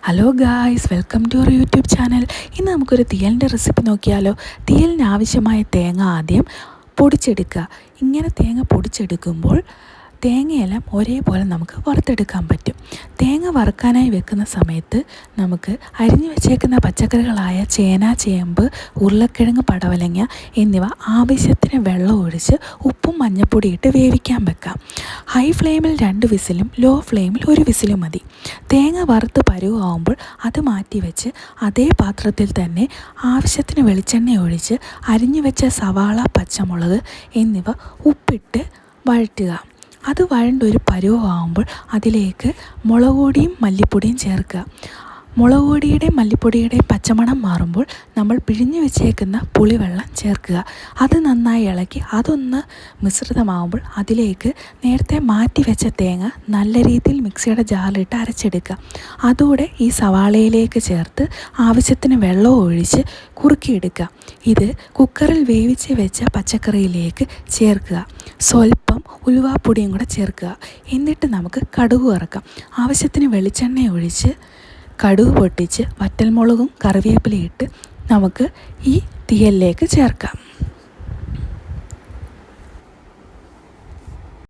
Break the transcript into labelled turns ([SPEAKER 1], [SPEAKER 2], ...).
[SPEAKER 1] Hello guys, welcome to our YouTube channel. ഇന്ന് നമുക്കൊരു തീയലിൻ്റെ recipe നോക്കിയാലോ. തീയലിന് ആവശ്യമായ തേങ്ങ ആദ്യം പൊടിച്ചെടുക്കുക. ഇങ്ങനെ തേങ്ങ പൊടിച്ചെടുക്കുമ്പോൾ തേങ്ങയെല്ലാം ഒരേപോലെ നമുക്ക് വറുത്തെടുക്കാൻ പറ്റും. തേങ്ങ വറുക്കാനായി വെക്കുന്ന സമയത്ത് നമുക്ക് അരിഞ്ഞു വെച്ചേക്കുന്ന പച്ചക്കറികളായ ചേന, ചേമ്പ്, ഉരുളക്കിഴങ്ങ്, പടവലങ്ങ എന്നിവ ആവശ്യത്തിന് വെള്ളം ഒഴിച്ച് ഉപ്പും മഞ്ഞൾപ്പൊടി ഇട്ട് വേവിക്കാൻ വെക്കാം. ഹൈ ഫ്ലെയിമിൽ 2 വിസിലും ലോ ഫ്ലെയിമിൽ 1 വിസിലും മതി. തേങ്ങ വറുത്ത് പരുവാകുമ്പോൾ അത് മാറ്റി വെച്ച് അതേ പാത്രത്തിൽ തന്നെ ആവശ്യത്തിന് വെളിച്ചെണ്ണ ഒഴിച്ച് അരിഞ്ഞു വെച്ച സവാള, പച്ചമുളക് എന്നിവ ഉപ്പിട്ട് വഴറ്റുക. അത് വഴണ്ടൊരു പരുവമാകുമ്പോൾ അതിലേക്ക് മുളക് പൊടിയും മല്ലിപ്പൊടിയും ചേർക്കുക. മുളക് പൊടിയുടെയും മല്ലിപ്പൊടിയുടെയും പച്ചമണം മാറുമ്പോൾ നമ്മൾ പിഴിഞ്ഞു വെച്ചേക്കുന്ന പുളിവെള്ളം ചേർക്കുക. അത് നന്നായി ഇളക്കി അതൊന്ന് മിശ്രിതമാകുമ്പോൾ അതിലേക്ക് നേരത്തെ മാറ്റി വെച്ച തേങ്ങ നല്ല രീതിയിൽ മിക്സിയുടെ ജാറിലിട്ട് അരച്ചെടുക്കുക. അതോടെ ഈ സവാളയിലേക്ക് ചേർത്ത് ആവശ്യത്തിന് വെള്ളവും ഒഴിച്ച് കുറുക്കിയെടുക്കുക. ഇത് കുക്കറിൽ വേവിച്ച് വെച്ച പച്ചക്കറിയിലേക്ക് ചേർക്കുക. സ്വല്പം ഉലുവാപ്പൊടിയും കൂടെ ചേർക്കുക. എന്നിട്ട് നമുക്ക് കടുക് വറുക്കാം. ആവശ്യത്തിന് വെളിച്ചെണ്ണ ഒഴിച്ച് കടുക് പൊട്ടിച്ച് വറ്റൽമുളകും കറിവേപ്പിലയും ഇട്ട് നമുക്ക് ഈ തീയലിലേക്ക് ചേർക്കാം.